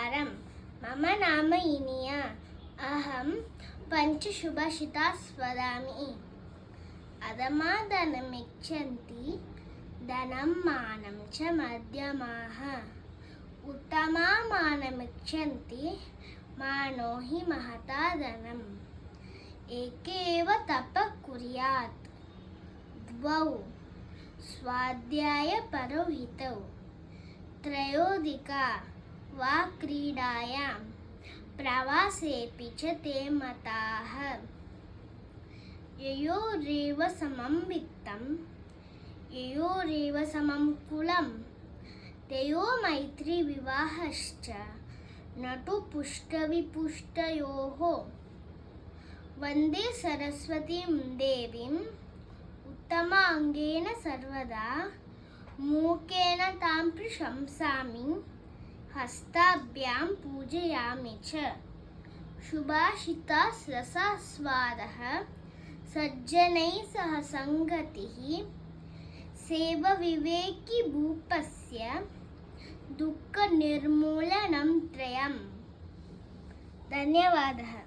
नमस्कारं। मम नाम इनिया। अहं पञ्चसुभाषिताः वदामि। अधमादनमिच्छन्ति धनं मानं च मध्यमाः। उत्तमामानमिच्छन्ति मानो हि महता धनम्। एके एव तपः कुर्यात् द्वौ स्वाध्यायपरौ हितौ। त्रयोदिका वा क्रीडायां प्रवासेऽपि च ते मताः। ययोरेव समं वित्तं ययोरेव समं कुलं तयो मैत्री विवाहश्च न तु पुष्टविपुष्टयोः। वन्दे सरस्वतीं देवीम् उत्तमाङ्गेन सर्वदा। मूकेन तां प्रशंसामि हस्ताभ्यां पूजयामि च। सुभाषिताः रसास्वादः सज्जनैः सह सङ्गतिः। सेवविवेकी भूपस्य दुःखनिर्मूलनं त्रयम्। धन्यवादः।